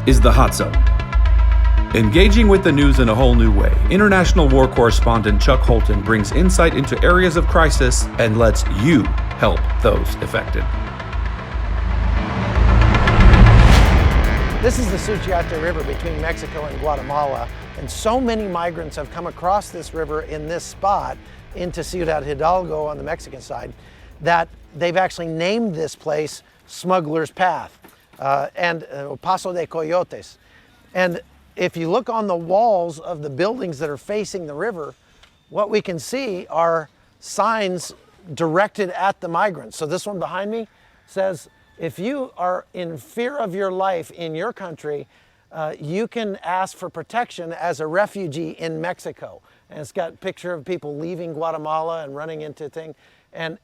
is the Hot Zone. Engaging with the news in a whole new way, international war correspondent Chuck Holton brings insight into areas of crisis and lets you help those affected. This is the Suchiate River between Mexico and Guatemala, and so many migrants have come across this river in this spot into Ciudad Hidalgo on the Mexican side that they've actually named this place Smuggler's Path and Paso de Coyotes. And if you look on the walls of the buildings that are facing the river, what we can see are signs directed at the migrants. So this one behind me says, if you are in fear of your life in your country, you can ask for protection as a refugee in Mexico. And it's got a picture of people leaving Guatemala and running into things. And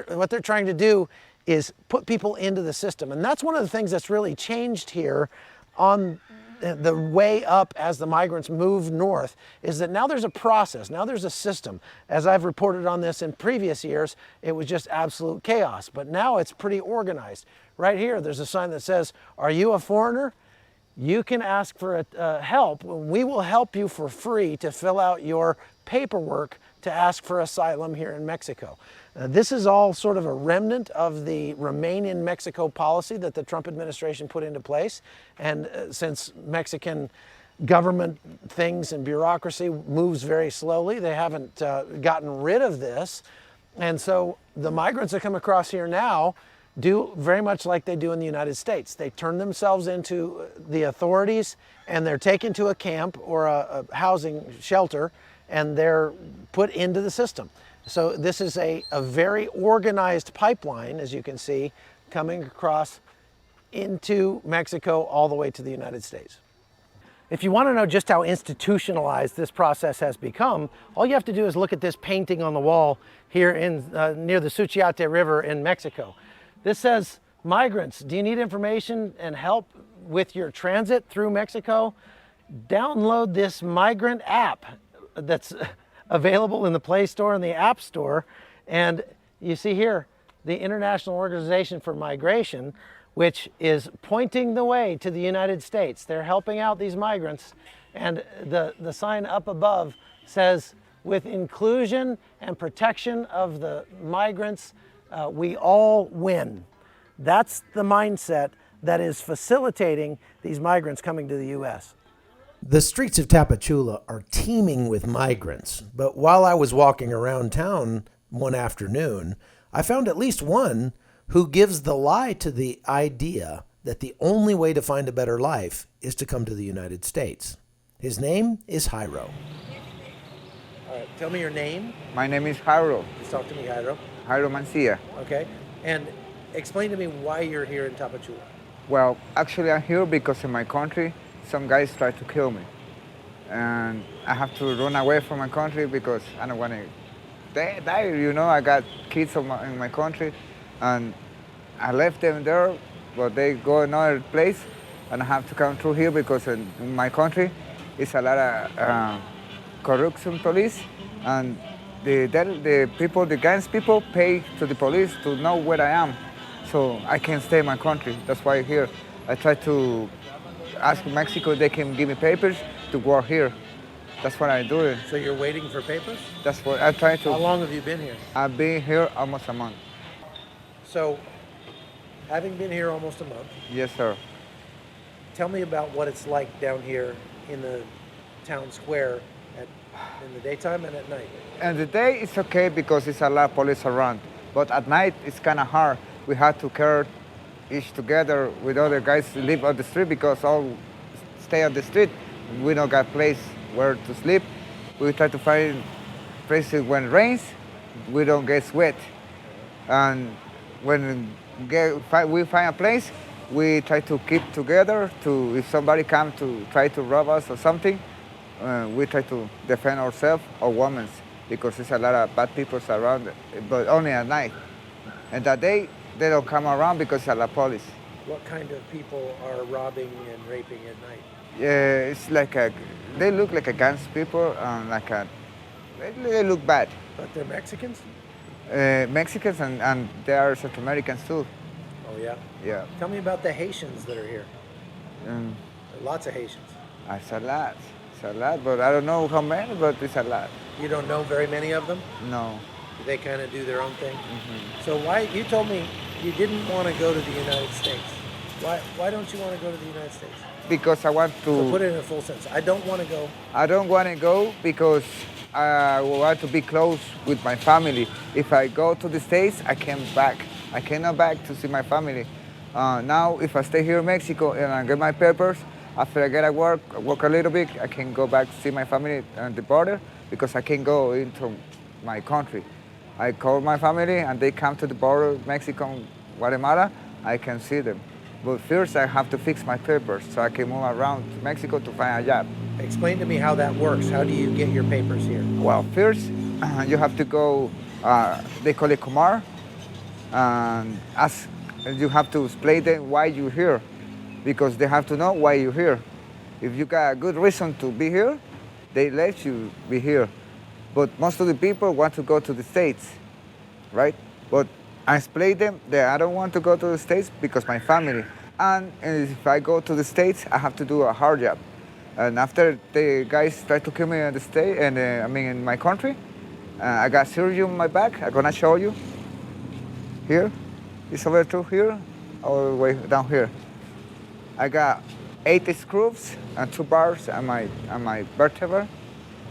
what they're trying to do is put people into the system. And that's one of the things that's really changed here on the way up as the migrants move north, is that now there's a process, now there's a system. As I've reported on this in previous years, it was just absolute chaos, but now it's pretty organized. Right here, there's a sign that says, are you a foreigner? You can ask for help. We will help you for free to fill out your paperwork to ask for asylum here in Mexico. This is all sort of a remnant of the Remain in Mexico policy that the Trump administration put into place. And since Mexican government things and bureaucracy moves very slowly, they haven't gotten rid of this. And so the migrants that come across here now do very much like they do in the United States. They turn themselves into the authorities, and they're taken to a camp or a housing shelter, and they're put into the system. So this is a very organized pipeline, as you can see, coming across into Mexico all the way to the United States. If you want to know just how institutionalized this process has become, all you have to do is look at this painting on the wall here in near the Suchiate River in Mexico. This says, migrants, do you need information and help with your transit through Mexico? Download this migrant app that's available in the Play Store and the App Store. And you see here, the International Organization for Migration, which is pointing the way to the United States. They're helping out these migrants. And the sign up above says, with inclusion and protection of the migrants, we all win. That's the mindset that is facilitating these migrants coming to the U.S. The streets of Tapachula are teeming with migrants, but while I was walking around town one afternoon, I found at least one who gives the lie to the idea that the only way to find a better life is to come to the United States. His name is Jairo. All right, tell me your name. My name is Jairo. Just talk to me, Jairo. Jairo Mancia. Okay, and explain to me why you're here in Tapachula. Well, actually I'm here because in my country, some guys tried to kill me. And I have to run away from my country because I don't want to die, you know. I got kids in my country, and I left them there, but they go another place, and I have to come through here because in my country, it's a lot of corruption police, and the people, the gangs people, pay to the police to know where I am, so I can't stay in my country. That's why I'm here. I try to ask Mexico if they can give me papers to work here. That's what I do. So you're waiting for papers? That's what I try to. How long have you been here? I've been here almost a month. So, having been here almost a month. Yes, sir. Tell me about what it's like down here in the town square in the daytime and at night. And the day it's okay because it's a lot of police around. But at night it's kind of hard. We have to care each together with other guys who live on the street because all stay on the street. We don't got place where to sleep. We try to find places when it rains, we don't get wet. And when we find a place, we try to keep together to, if somebody comes to try to rob us or something, we try to defend ourselves or women because there's a lot of bad people around, but only at night. And that day, they don't come around because of the police. What kind of people are robbing and raping at night? Yeah, it's like they look like a gangs people, they look bad. But they're Mexicans? Mexicans and they are South Americans too. Oh yeah? Yeah. Tell me about the Haitians that are here. And Lots of Haitians. it's a lot. It's a lot, but I don't know how many, but it's a lot. You don't know very many of them? No. They kind of do their own thing? So why, you told me you didn't want to go to the United States. Why don't you want to go to the United States? Because I want So put to. it in a full sentence. I don't want to go. I don't want to go because I want to be close with my family. If I go to the States, I can't back. I cannot back to see my family. Now, if I stay here in Mexico and I get my papers, after I get at work, I work a little bit, I can go back to see my family at the border because I can go into my country. I call my family and they come to the border, Mexico, Guatemala, I can see them. But first I have to fix my papers so I can move around to Mexico to find a job. Explain to me how that works. How do you get your papers here? Well, first you have to go, they call it Kumar, and you have to explain them why you're here, because they have to know why you're here. If you got a good reason to be here, they let you be here. But most of the people want to go to the States, right? But I explain them that I don't want to go to the States because my family. And if I go to the States, I have to do a hard job. And after the guys try to kill me in the state, and in my country, I got surgery on my back. I'm gonna show you. Here, it's over to here, all the way down here. I got 8 screws and 2 bars on my vertebra,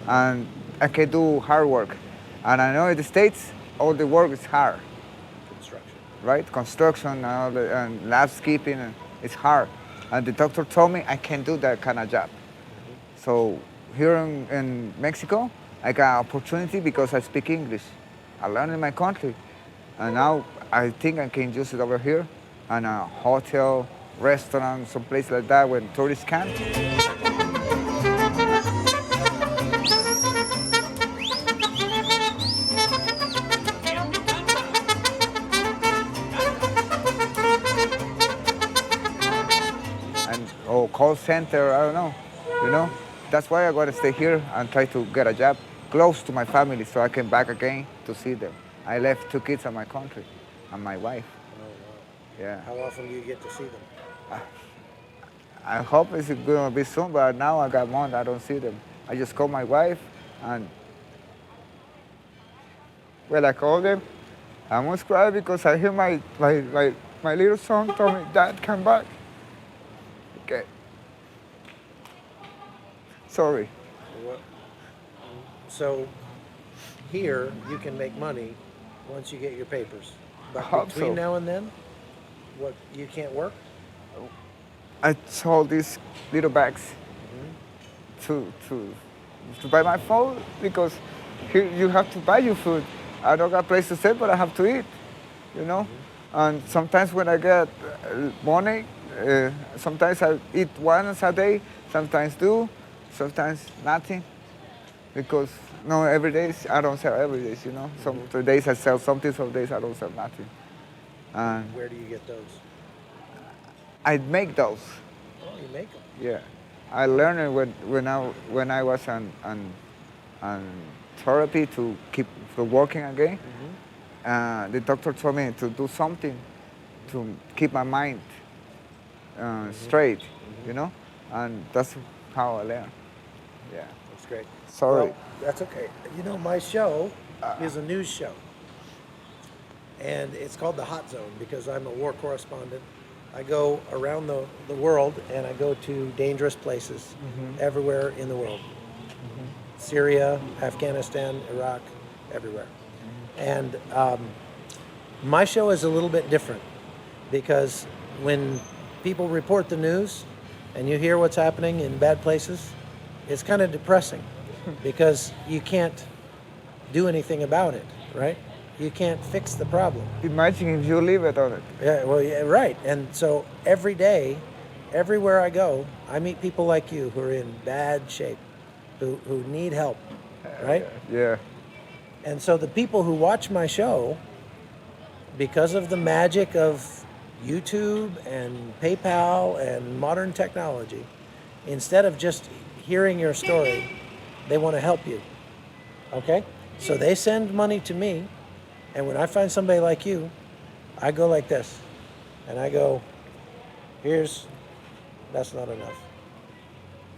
and I can do hard work. And I know in the States, all the work is hard. Construction. Right? Construction and landscaping, and it's hard. And the doctor told me I can't do that kind of job. So here in Mexico, I got opportunity because I speak English. I learned in my country. And now I think I can use it over here in a hotel, restaurant, some place like that when tourists come. Or call center, I don't know, you know? That's why I gotta stay here and try to get a job close to my family so I can back again to see them. I left 2 kids in my country and my wife. Oh, wow. Yeah. How often do you get to see them? I hope it's gonna be soon, but now I got months I don't see them. I just call my wife and when I call them, I almost cry because I hear my little son tell me, Dad, come back. Okay. Sorry. So here you can make money once you get your papers. But Hope between so. now and then, what, you can't work? I sold these little bags to buy my phone because here you have to buy your food. I don't got a place to stay, but I have to eat, you know? And sometimes when I get money, sometimes I eat once a day, sometimes 2, sometimes nothing. Because no, every day I don't sell every day, you know. Some days I sell something, some days I don't sell nothing. And Where do you get those? I make those. Oh, you make them. Yeah, I learned it when I was on therapy to keep working again. The doctor told me to do something to keep my mind straight, you know, and that's how I learned. Yeah. That's great. Sorry. Well, that's okay. You know, my show is a news show. And it's called The Hot Zone because I'm a war correspondent. I go around the world and I go to dangerous places everywhere in the world. Syria, Afghanistan, Iraq, everywhere. And my show is a little bit different because when people report the news and you hear what's happening in bad places, it's kind of depressing because you can't do anything about it, right? You can't fix the problem. Imagine if you leave it on it. Yeah, well, yeah, right. And so every day, everywhere I go, I meet people like you who are in bad shape, who need help, right? Yeah. And so the people who watch my show, because of the magic of YouTube and PayPal and modern technology, instead of just hearing your story, they want to help you, okay? So they send money to me, and when I find somebody like you, I go like this, and I go, here's That's not enough.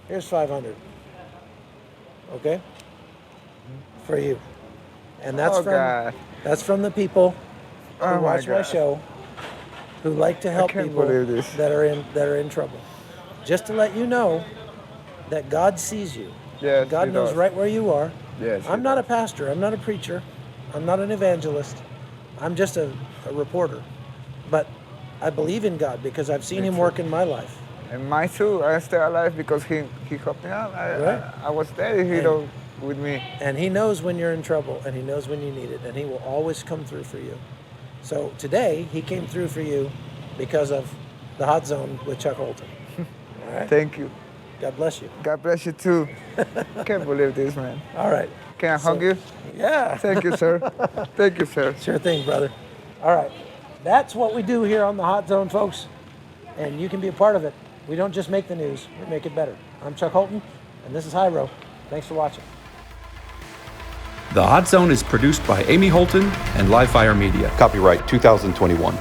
Here's 500. Okay? For you. And that's God. that's from the people who Oh, watch my God. show, who like to help can't people believe this. that are in trouble. Just to let you know that God sees you. Yes, God he knows does. right where you are. Yes, I'm he not a does. pastor. I'm not a preacher. I'm not an evangelist. I'm just a reporter. But I believe in God because I've seen Me him too. work in my life. And mine too. I stay alive because he helped me out. Right. I was there, with me. And he knows when you're in trouble, and he knows when you need it, and he will always come through for you. So today, he came through for you because of the Hot Zone with Chuck Holton. All right? Thank you. God bless you. God bless you too. Can't believe this, man. All right. Can I hug you? Yeah. Thank you, sir. Thank you, sir. Sure thing, brother. All right. That's what we do here on the Hot Zone, folks. And you can be a part of it. We don't just make the news, we make it better. I'm Chuck Holton, and this is High Row. Thanks for watching. The Hot Zone is produced by Amy Holton and Livefire Media. Copyright 2021.